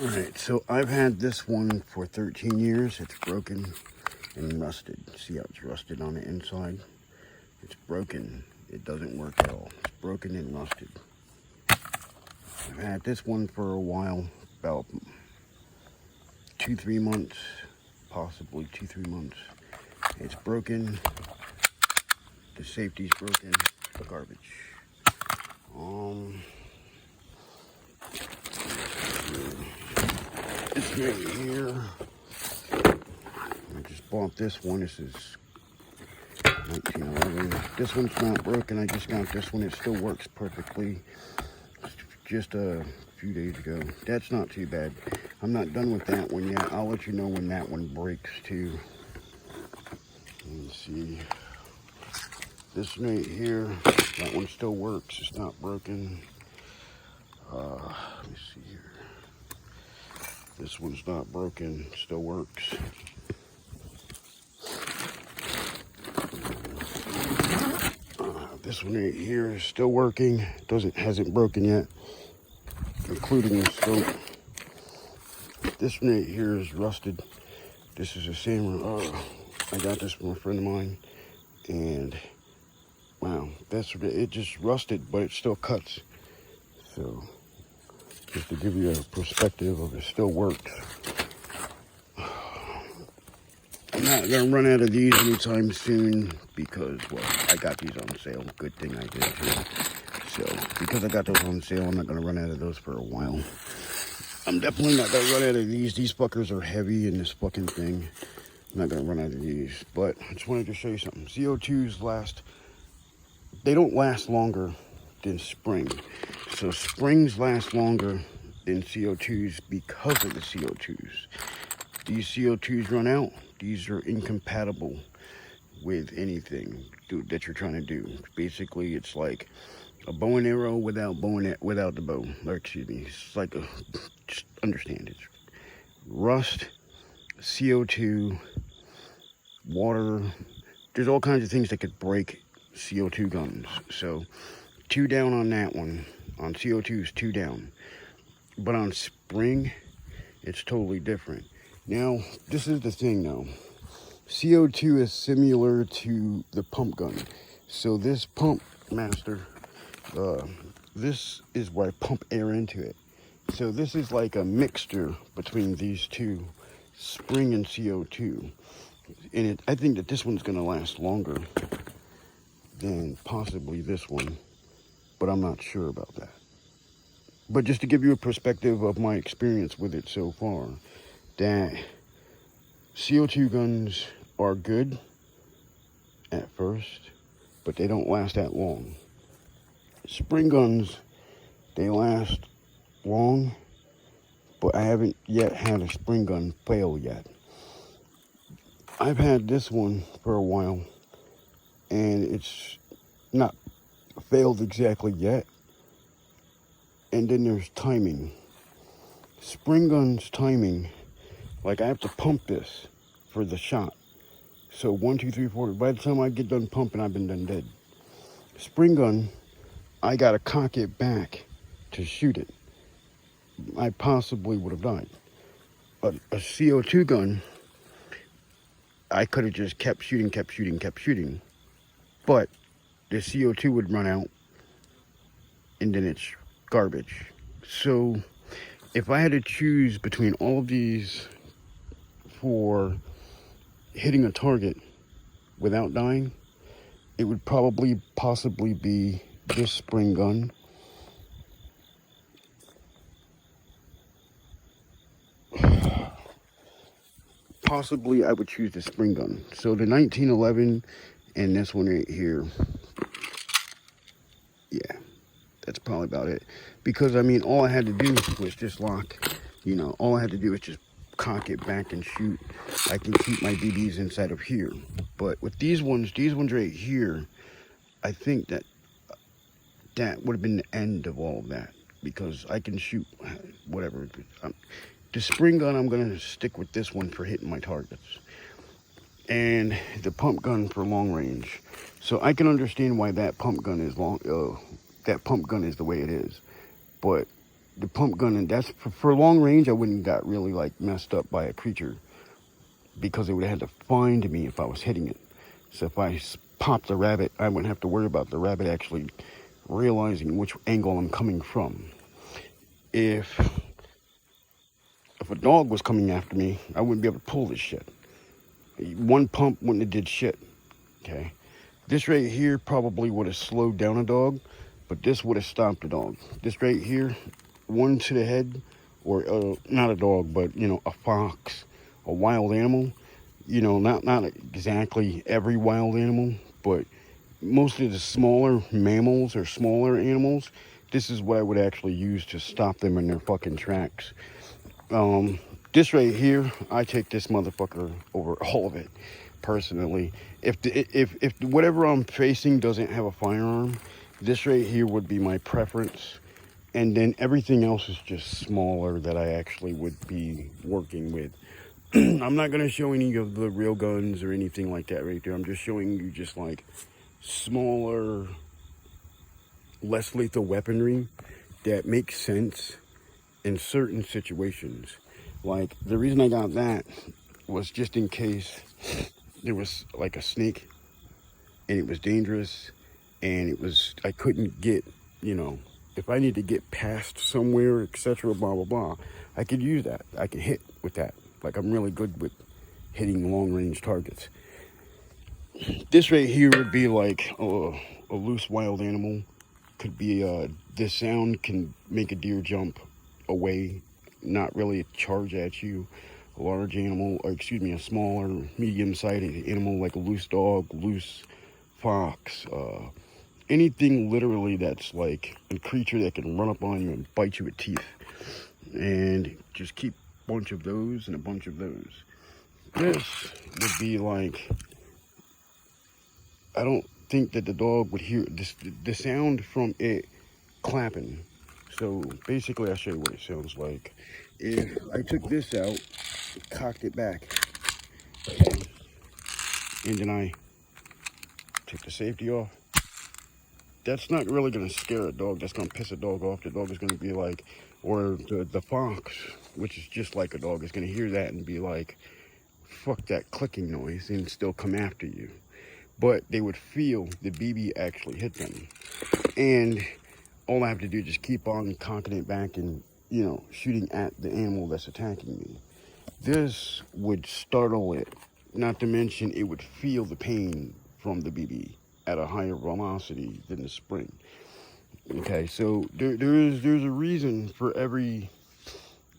Alright, so I've had this one for 13 years. It's broken and rusted. See how it's rusted on the inside? It's broken. It doesn't work at all. It's broken and rusted. I've had this one for a while, about 2-3 months, possibly 2-3 months. It's broken. The safety's broken. The garbage. This right here. I just bought this one. This is 1911. This one's not broken. I just got this one. It still works perfectly. Just a few days ago. That's not too bad. I'm not done with that one yet. I'll let you know when that one breaks too. Let's see. This right here, that one still works. It's not broken. Let me see here. This one's not broken. Still works. This one right here is still working. Hasn't broken yet, including the scope. This one right here is rusted. This is the same one. I got this from a friend of mine, and wow, it just rusted, but it still cuts. So just to give you a perspective of it still works. I'm not gonna run out of these anytime soon because, well, I got these on sale. Good thing I did too. So because I got those on sale, I'm not gonna run out of those for a while. I'm definitely not gonna run out of these. These fuckers are heavy in this fucking thing. I'm not gonna run out of these, but I just wanted to show you something. CO2s they don't last longer than spring. So springs last longer than CO2s because of the CO2s. These CO2s run out. These are incompatible with anything that you're trying to do. Basically, it's like a bow and arrow without the bow. Or excuse me, it's like just understand it. Rust, CO2, water. There's all kinds of things that could break CO2 guns. So 2 down on that one. On CO2 is 2 down. But on spring, it's totally different. Now, this is the thing though. CO2 is similar to the pump gun. So this pump master, this is where I pump air into it. So this is like a mixture between these two, spring and CO2. And I think that this one's gonna last longer than possibly this one, but I'm not sure about that. But just to give you a perspective of my experience with it so far, that CO2 guns are good at first, but they don't last that long. Spring guns, they last long, but I haven't yet had a spring gun fail yet. I've had this one for a while, and it's not failed exactly yet. And then there's timing. Spring guns timing, like I have to pump this for the shot. So 1, 2, 3, 4, by the time I get done pumping, I've been done dead. Spring gun, I gotta cock it back to shoot it. I possibly would have died. But a CO2 gun, I could have just kept shooting. But the CO2 would run out, and then it's garbage. So if I had to choose between all of these for hitting a target without dying, it would possibly be this spring gun. Possibly I would choose the spring gun. So the 1911 and this one right here, yeah, that's probably about it. Because I mean, all I had to do was just lock, all I had to do was just cock it back and shoot. I can keep my BBs inside of here. But with these ones right here, I think that would have been the end of all of that, because I can shoot whatever. The spring gun, I'm going to stick with this one for hitting my targets, and the pump gun for long range. So I can understand why that pump gun is the way it is. But the pump gun, and that's for long range. I wouldn't got really like messed up by a creature because it would have had to find me if I was hitting it. So if I popped the rabbit, I wouldn't have to worry about the rabbit actually realizing which angle I'm coming from. If a dog was coming after me, I wouldn't be able to pull this shit. One pump wouldn't have did shit. Okay, this right here probably would have slowed down a dog, but this would have stopped a dog. This right here, one to the head, or not a dog, but you know, a fox, a wild animal. You know, not exactly every wild animal, but most of the smaller mammals or smaller animals. This is what I would actually use to stop them in their fucking tracks. This right here, I take this motherfucker over all of it, personally. If whatever I'm facing doesn't have a firearm, this right here would be my preference. And then everything else is just smaller that I actually would be working with. I'm not going to show any of the real guns or anything like that right there. I'm just showing you just like smaller, less lethal weaponry that makes sense in certain situations. Like, the reason I got that was just in case there was like a snake and it was dangerous and I couldn't get, you know, if I need to get past somewhere, etc., blah, blah, blah, I could use that. I could hit with that. Like, I'm really good with hitting long-range targets. This right here would be like a loose wild animal. Could be, this sound can make a deer jump away, not really charge at you. A large animal, or excuse me, a smaller, medium-sized animal like a loose dog, loose fox, anything literally that's like a creature that can run up on you and bite you with teeth. And just keep a bunch of those and a bunch of those. This would be like, I don't think that the dog would hear this, the sound from it clapping. So basically, I'll show you what it sounds like. If I took this out, cocked it back, okay, and then I took the safety off, that's not really going to scare a dog. That's going to piss a dog off. The dog is going to be like, or the fox, which is just like a dog, is going to hear that and be like, fuck that clicking noise, and still come after you. But they would feel the BB actually hit them. And all I have to do is just keep on cocking it back and, you know, shooting at the animal that's attacking me. This would startle it, not to mention it would feel the pain from the BB at a higher velocity than the spring. Okay, so there's a reason for every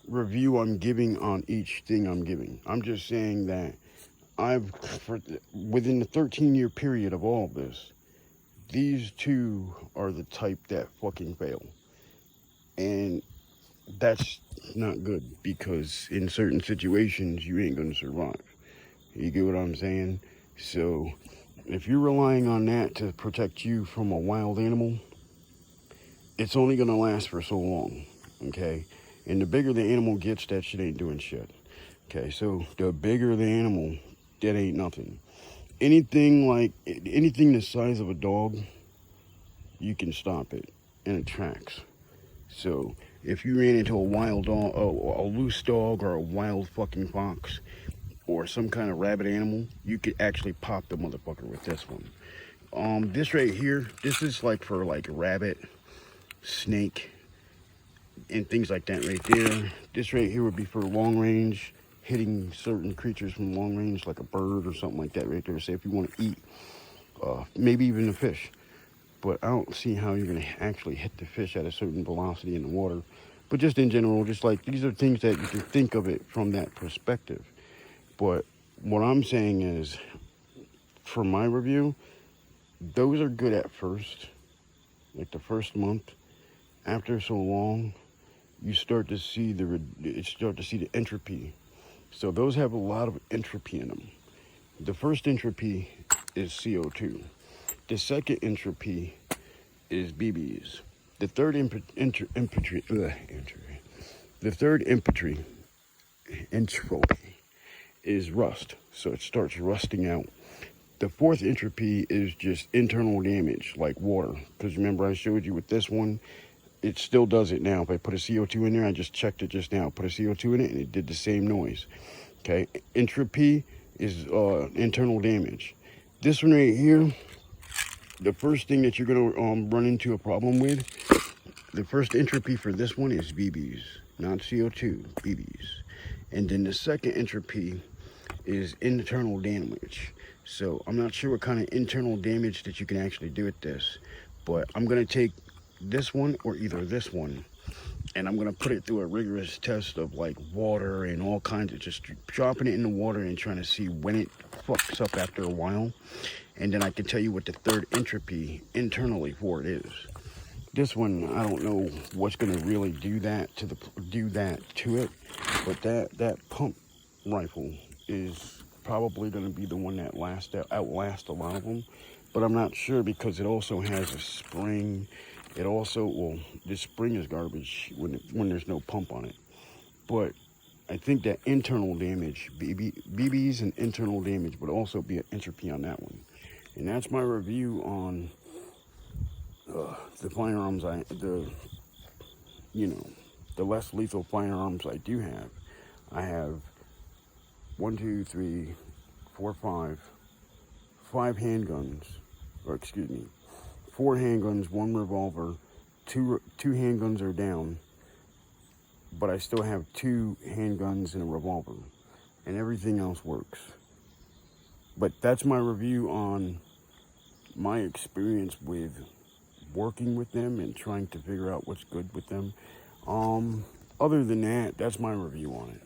review I'm giving on each thing I'm giving. I'm just saying that within the 13-year period of all of this, these two are the type that fucking fail. And that's not good, because in certain situations, you ain't gonna survive. You get what I'm saying? So, if you're relying on that to protect you from a wild animal, it's only gonna last for so long, okay? And the bigger the animal gets, that shit ain't doing shit. Okay, so the bigger the animal, that ain't nothing. Anything the size of a dog, you can stop it in its tracks. So if you ran into a wild dog, a loose dog, or a wild fucking fox, or some kind of rabbit animal, you could actually pop the motherfucker with this one. This right here, this is like for like rabbit, snake, and things like that right there. This right here would be for long range, hitting certain creatures from long range, like a bird or something like that right there. Say if you want to eat, maybe even a fish. But I don't see how you're going to actually hit the fish at a certain velocity in the water. But just in general, just like these are things that you can think of it from that perspective. But what I'm saying is, for my review, those are good at first, like the first month. After so long, you start to see the entropy. So those have a lot of entropy in them. The first entropy is CO2. The second entropy is BBs. The third entropy is rust. So it starts rusting out. The fourth entropy is just internal damage, like water. Because remember, I showed you with this one, it still does it now. If I put a CO2 in there, I just checked it just now. Put a CO2 in it, and it did the same noise. Okay, entropy is internal damage. This one right here, the first thing that you're gonna run into a problem with, the first entropy for this one is BBs, not CO2, BBs. And then the second entropy is internal damage. So I'm not sure what kind of internal damage that you can actually do with this, but I'm gonna take this one or either this one, and I'm gonna put it through a rigorous test of like water and all kinds of, just dropping it in the water and trying to see when it fucks up after a while. And then I can tell you what the third entropy internally for it is. This one, I don't know what's gonna really do that to it, but that pump rifle is probably gonna be the one that outlasts a lot of them. But I'm not sure, because it also has a spring. It also, well, this spring is garbage when there's no pump on it. But I think that internal damage, BBs and internal damage would also be an entropy on that one. And that's my review on the firearms, the less lethal firearms I do have. I have 5 handguns, or excuse me, 4 handguns, 1 revolver, two handguns are down, but I still have 2 handguns and a revolver, and everything else works. But that's my review on my experience with working with them and trying to figure out what's good with them. Other than that, that's my review on it.